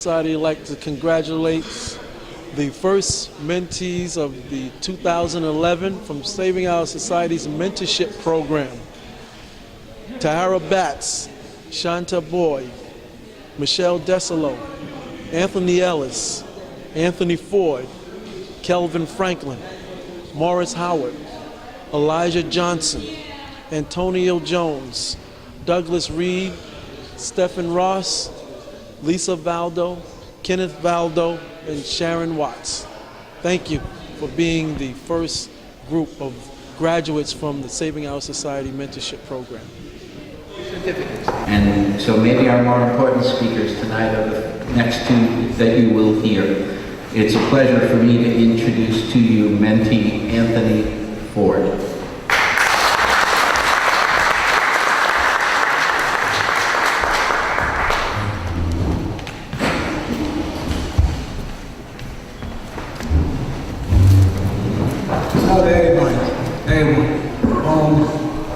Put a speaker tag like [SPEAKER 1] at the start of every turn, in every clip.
[SPEAKER 1] Society would like to congratulate the first mentees of the 2011 from Saving Our Society's Mentorship program. Tahara Batts, Shanta Boyd, Michelle Desolo, Anthony Ellis, Anthony Ford, Kelvin Franklin, Morris Howard, Elijah Johnson, Antonio Jones, Douglas Reed, Stephen Ross, Lisa Valdo, Kenneth Valdo, and Sharon Watts. Thank you for being the first group of graduates from the Saving Our Society Mentorship Program.
[SPEAKER 2] Certificates. And so maybe our more important speakers tonight are the next two that you will hear. It's a pleasure for me to introduce to you Mentee Anthony Ford.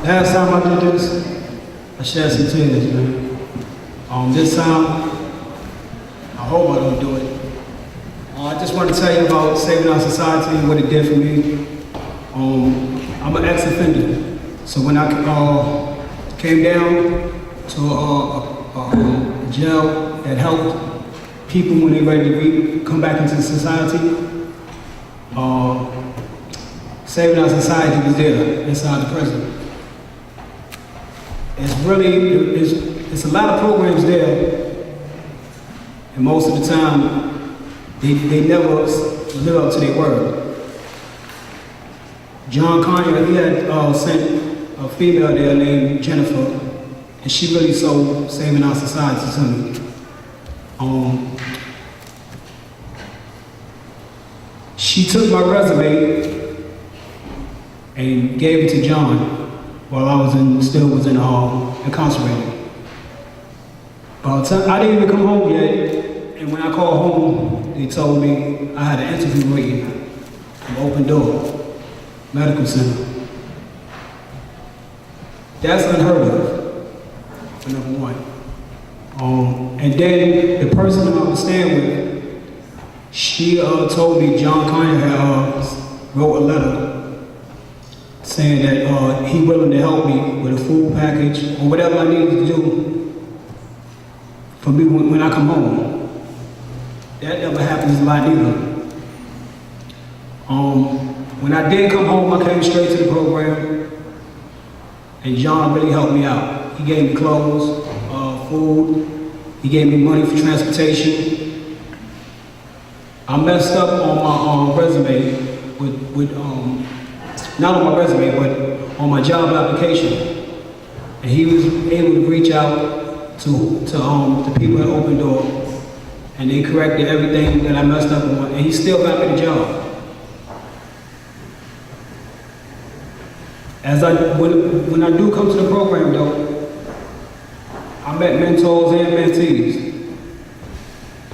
[SPEAKER 3] Last time I did this, I shed some tears, man. This time, I hope I don't do it. I just want to tell you about Saving Our Society and what it did for me. I'm an ex-offender, so when I came down to a jail that helped people when they're ready to come back into society, Saving Our Society was there inside the prison. It's a lot of programs there, and most of the time, they never live up to their word. John Conyers, he had sent a female there named Jennifer, and she really sold Saving Our Society to me. She took my resume and gave it to John while I was still was incarcerated. I didn't even come home yet, and when I called home, they told me I had an interview waiting from Open Door Medical Center. That's unheard of, for number one. And then the person I was staying with, she told me John Conyers had wrote a letter saying that he willing to help me with a food package or whatever I needed to do for me when I come home. That never happens a lot either. When I did come home, I came straight to the program, and John really helped me out. He gave me clothes, food, he gave me money for transportation. I messed up on my resume with not on my resume, but on my job application. And he was able to reach out to the people at Open Door, and they corrected everything that I messed up on, and he still got me the job. When I do come to the program though, I met mentors and mentees.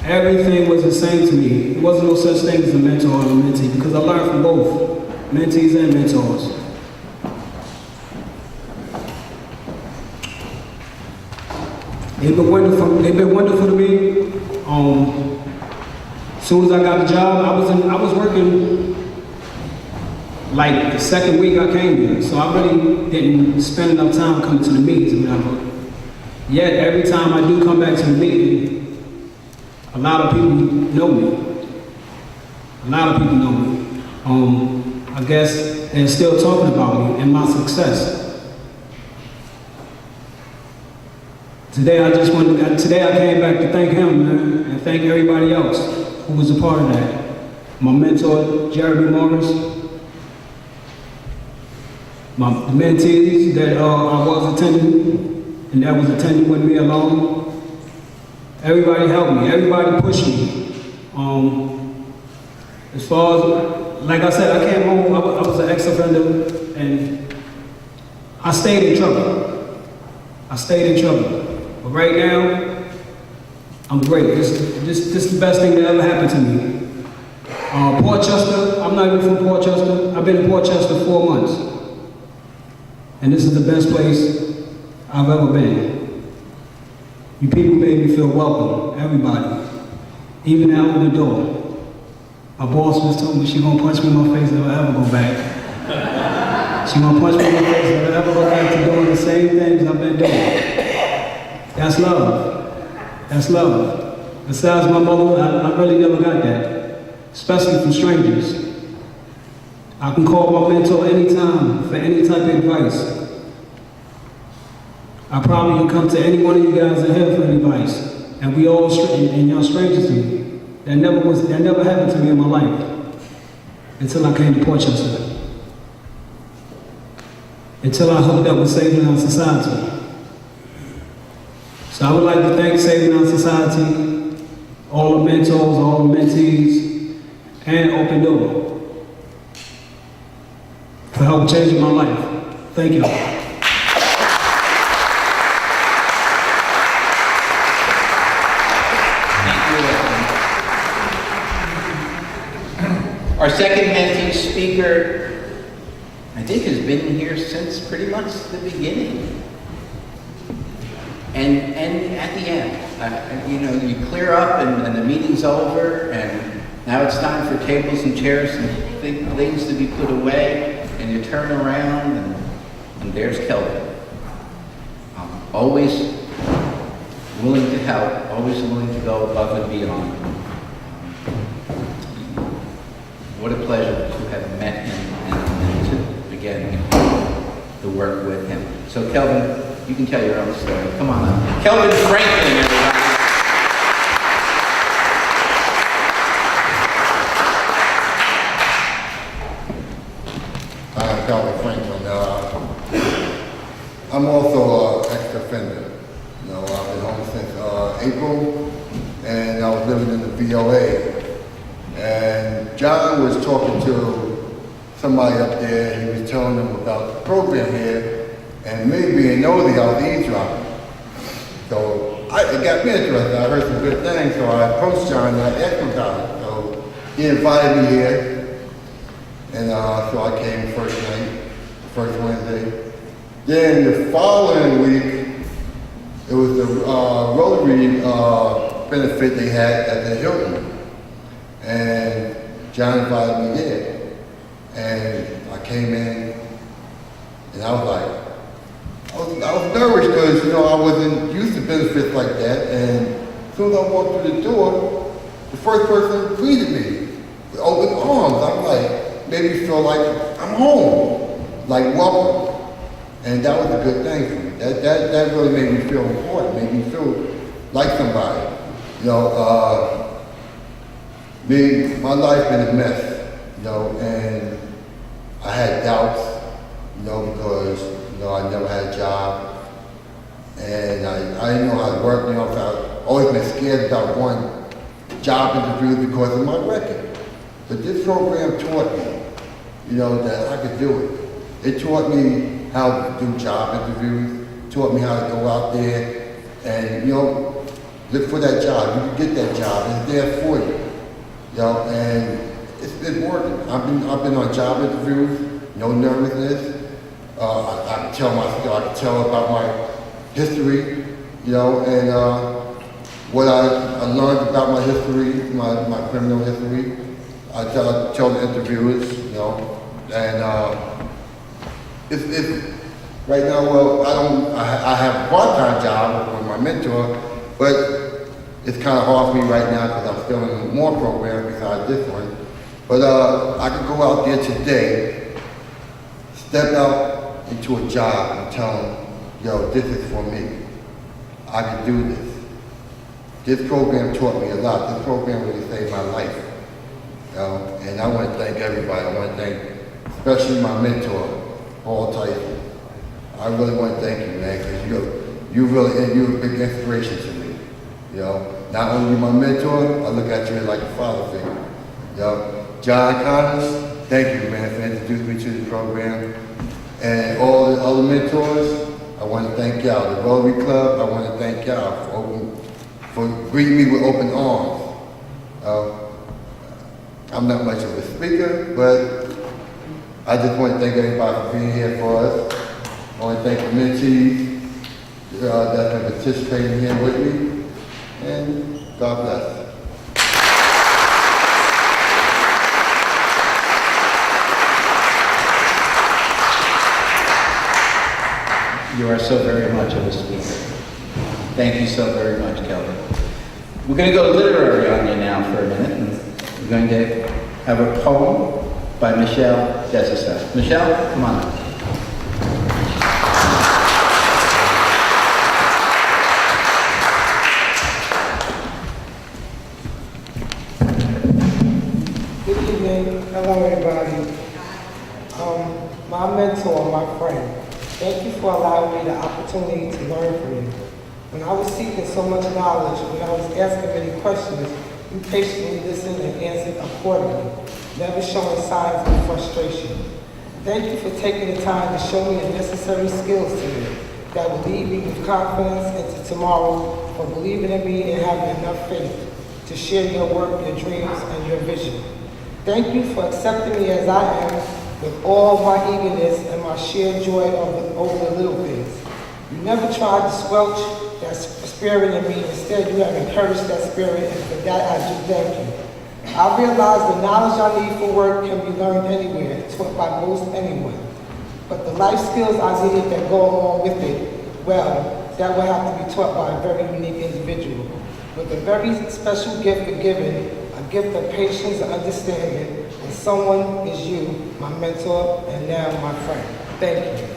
[SPEAKER 3] Everything was the same to me. There wasn't no such thing as a mentor and a mentee, because I learned from both. Mentees and mentors. They've been wonderful to me. As soon as I got the job, I was working like the second week I came here, so I really didn't spend enough time coming to the meetings and whatever. Yet every time I do come back to the meeting, a lot of people know me. A lot of people know me. I guess they're still talking about me and my success. Today I came back to thank him, man, and thank everybody else who was a part of that. My mentor, Jeremy Morris, the mentees that I was attending and that was attending with me along. Everybody helped me, everybody pushed me. As far as, like I said, I came home, I was an ex-offender, and I stayed in trouble. But right now, I'm great. This is the best thing that ever happened to me. Port Chester, I'm not even from Port Chester. I've been in Port Chester 4 months. And this is the best place I've ever been. You people made me feel welcome, everybody. even out the door. My boss just told me she's gonna punch me in my face if I ever go back. She's gonna punch me in my face if I ever go back to doing the same things I've been doing. That's love. That's love. Besides my mother, I really never got that, especially from strangers. I can call my mentor anytime for any type of advice. I probably can come to any one of you guys in here for advice, and we all and y'all strangers to me. That never happened to me in my life until I came to Portchester. Until I hooked up with Saving Our Society. So I would like to thank Saving Our Society, all the mentors, all the mentees, and Open Door for help changing my life. Thank you.
[SPEAKER 2] Our second Mentee speaker, I think, has been here since pretty much the beginning. And at the end, you know, you clear up and the meeting's over, and now it's time for tables and chairs and things to be put away, and you turn around, and there's Kelvin. Always willing to help, always willing to go above and beyond. What a pleasure to have met him and to, again, to work with him. So Kelvin, you can tell your own story. Come on up. Kelvin Franklin, everybody.
[SPEAKER 4] I'm Kelvin Franklin. I'm also an ex-offender. You know, I've been home since April, and I was living in the VOA. And John was talking to somebody up there. He was telling them about the program here, and me being nosy, I was eavesdropping. So it got me interested. I heard some good things, so I approached John and I asked him about it. So he invited me here, and so I came first night, first Wednesday. Then the following week, it was the Rotary benefit they had at the Hilton. And John invited me there. And I came in, and I was like, I was nervous because, you know, I wasn't used to benefits like that. And as soon as I walked through the door, the first person greeted me with open arms. I'm like, made me feel like I'm home, like welcome. And that was a good thing for me. That really made me feel important, made me feel like somebody. You know, my life been a mess, you know, and I had doubts, you know, because, you know, I never had a job, and I didn't know how to work, you know, so I've always been scared about going job interviews because of my record. But this program taught me, you know, that I could do it. It taught me how to do job interviews, taught me how to go out there and, you know, look for that job. You can get that job, it's there for you. You know, and it's been working. I've been on job interviews, no nervousness. I can tell I can tell about my history, you know, and what I learned about my history, my criminal history. I tell the interviewers, you know, and it's right now. Well, I have a part-time job with my mentor, but it's kind of hard for me right now because I'm still in more programs besides this one. But I could go out there today, step out into a job and tell them, yo, this is for me. I can do this. This program taught me a lot. This program really saved my life. You know? And I want to thank everybody. I want to thank especially my mentor, Paul Tyson. I really want to thank you, man, because you're a big inspiration to me. You know? Not only my mentor, I look at you like a father figure. You know? John Connors, thank you, man, for introducing me to the program. And all the other mentors, I want to thank y'all. The Rotary Club, I want to thank y'all for greeting me with open arms. I'm not much of a speaker, but I just want to thank everybody for being here for us. I want to thank the mentees that have participated here with me. And God bless.
[SPEAKER 2] You are so very much of a speaker. Thank you so very much, Kelly. We're going to go literary on you now for a minute. And we're going to have a poem by Michelle Desisat. Michelle, come on up.
[SPEAKER 5] Good evening. Hello, everybody. My mentor, my friend, thank you for allowing me the opportunity to learn from you. When I was seeking so much knowledge, when I was asking many questions, you patiently listened and answered accordingly, never showing signs of frustration. Thank you for taking the time to show me the necessary skills today that will lead me with confidence into tomorrow, for believing in me and having enough faith to share your work, your dreams, and your vision. Thank you for accepting me as I am, with all my eagerness and my shared joy over the little things. You never tried to squelch that spirit in me. Instead, you have encouraged that spirit, and for that I do thank you. I realize the knowledge I need for work can be learned anywhere, taught by most anyone. But the life skills I needed that go along with it, well, that will have to be taught by a very unique individual, with a very special gift for giving, a gift of patience and understanding, and someone is you, my mentor, and now my friend. Thank you.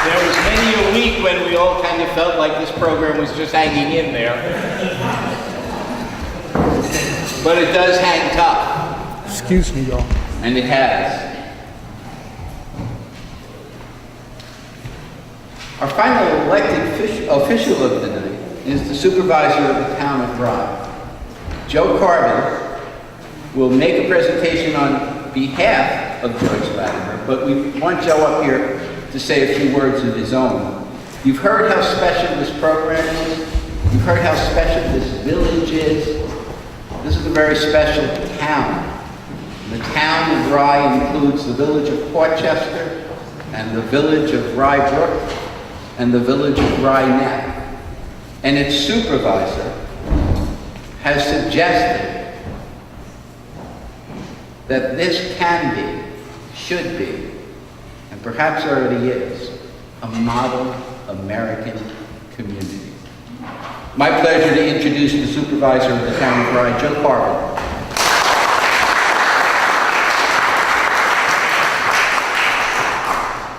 [SPEAKER 2] There was many a week when we all kind of felt like this program was just hanging in there. But it does hang tough.
[SPEAKER 1] Excuse me, y'all.
[SPEAKER 2] And it has. Our final elected official of the night is the supervisor of the town of Rye. Joe Carvin will make a presentation on behalf of Joyce Latimer, but we want Joe up here to say a few words of his own. You've heard how special this program is. You've heard how special this village is. This is a very special town. The town of Rye includes the village of Portchester and the village of RyeBrook and the village of Rye Neck. And its supervisor has suggested that this can be, should be, and perhaps already is, a model American community. My pleasure to introduce the supervisor of the town of Rye, Joe Carvin.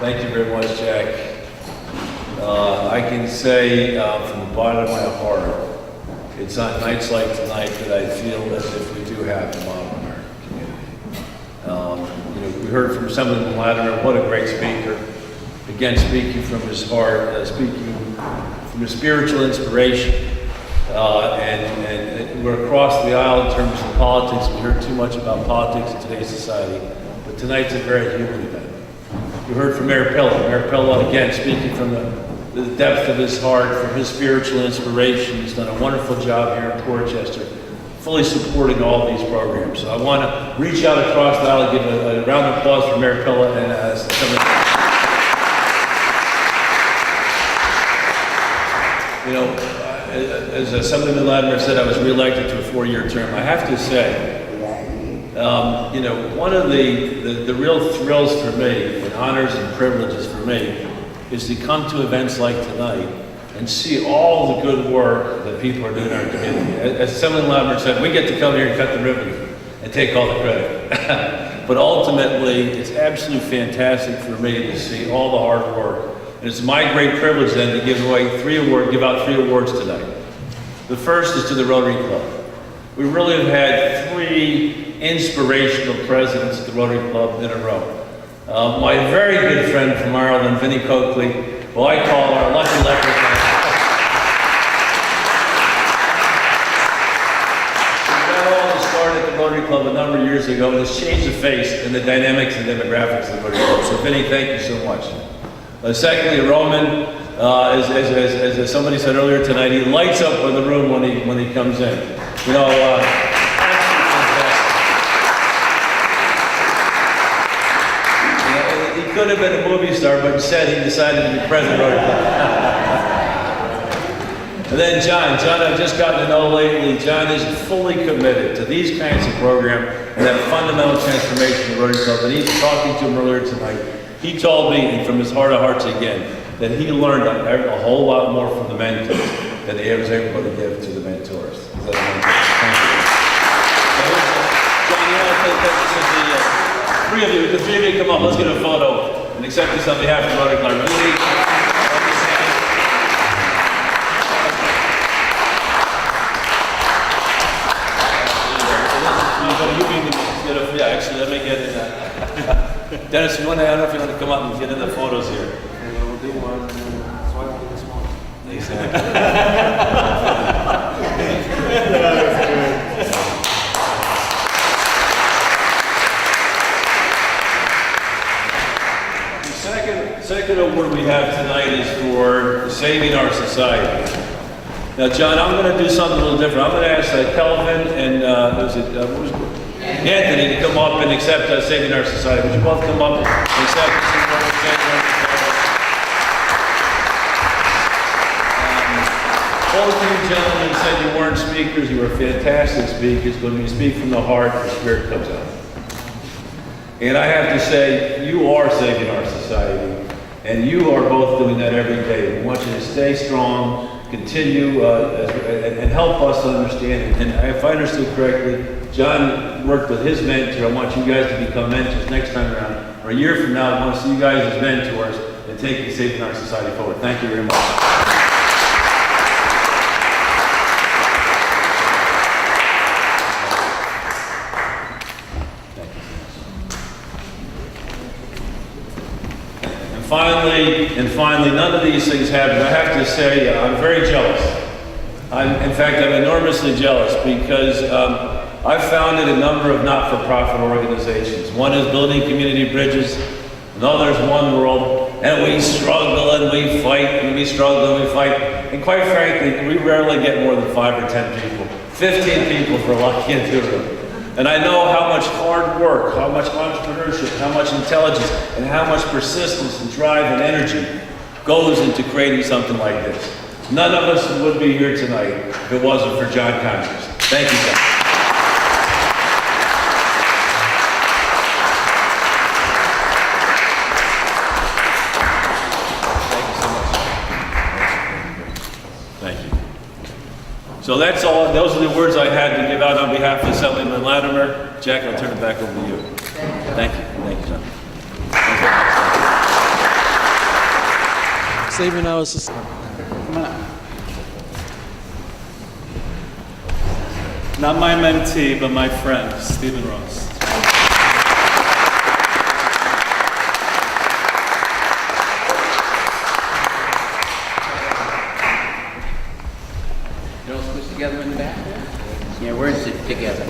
[SPEAKER 6] Thank you very much, Jack. I can say from the bottom of my heart, it's on nights like tonight that I feel as if we do have a model American community. We heard from Assemblyman Latimer, what a great speaker. Again, speaking from his heart, speaking from his spiritual inspiration. And we're across the aisle in terms of politics. We heard too much about politics in today's society, but tonight's a very human event. You heard from Mayor Pilla. Mayor Pilla, again, speaking from the depth of his heart, from his spiritual inspiration. He's done a wonderful job here in Portchester, fully supporting all of these programs. So I want to reach out across the aisle and give a round of applause for Mayor Pilla and as Assemblyman Latimer said, I was reelected to a 4-year term. I have to say, one of the real thrills for me, and honors and privileges for me, is to come to events like tonight and see all the good work that people are doing in our community. As Assemblyman Latimer said, we get to come here and cut the ribbon and take all the credit. But ultimately, it's absolutely fantastic for me to see all the hard work. And it's my great privilege then to give out three awards tonight. The first is to the Rotary Club. We really have had 3 inspirational presidents of the Rotary Club in a row. My very good friend from Ireland, Vinnie Coakley, who I call our lucky leprechaun. We got all this started at the Rotary Club a number of years ago, and it's changed the face and the dynamics and demographics of the Rotary Club. So Vinnie, thank you so much. Secondly, Roman, as somebody said earlier tonight, he lights up in the room when he comes in. He could have been a movie star, but instead he decided to be president of the Rotary Club. And then John, I've just gotten to know lately, John is fully committed to these kinds of programs and that fundamental transformation of the Rotary Club. And he's talking to him earlier tonight. He told me, and from his heart of hearts again, that he learned a whole lot more from the mentees than he was able to give to the mentors. Thank you. John, you want to take that? The three of you come up. Let's get a photo and accept this on behalf of the Rotary Club. Yeah, actually, let me get in that. Dennis, I don't know if you want to come up and get in the photos here.
[SPEAKER 7] We'll do one, so I don't think it's one.
[SPEAKER 6] The second award we have tonight is for saving our society. Now, John, I'm going to do something a little different. I'm going to ask Kelvin and Anthony to come up and accept Saving Our Society. Would you both come up and accept Saving Our Society? Both of you gentlemen said you weren't speakers. You were fantastic speakers. When you speak from the heart, the spirit comes out. And I have to say, you are saving our society. And you are both doing that every day. We want you to stay strong, continue and help us understand. And if I understood correctly, John worked with his mentor. I want you guys to become mentors next time around. Or a year from now, I want to see you guys as mentors and take Saving Our Society forward. Thank you very much. And finally, none of these things happen. I have to say, I'm very jealous. In fact, I'm enormously jealous because I've founded a number of not-for-profit organizations. One is Building Community Bridges, another is One World, and we struggle and we fight, and we struggle and we fight. And quite frankly, we rarely get more than 5 or 10 people. 15 people for lucky into the room. And I know how much hard work, how much entrepreneurship, how much intelligence, and how much persistence and drive and energy goes into creating something like this. None of us would be here tonight if it wasn't for John Conyers. Thank you, John. Thank you. So that's all. Those are the words I had to give out on behalf of Assemblyman Latimer. Jack, I'll turn it back over to you. Thank you. Thank you, John.
[SPEAKER 1] Saving Our Society.
[SPEAKER 7] Come on up. Not my mentee, but my friend, Stephen Ross.
[SPEAKER 2] You're all squished together in the back? Yeah, we're in together.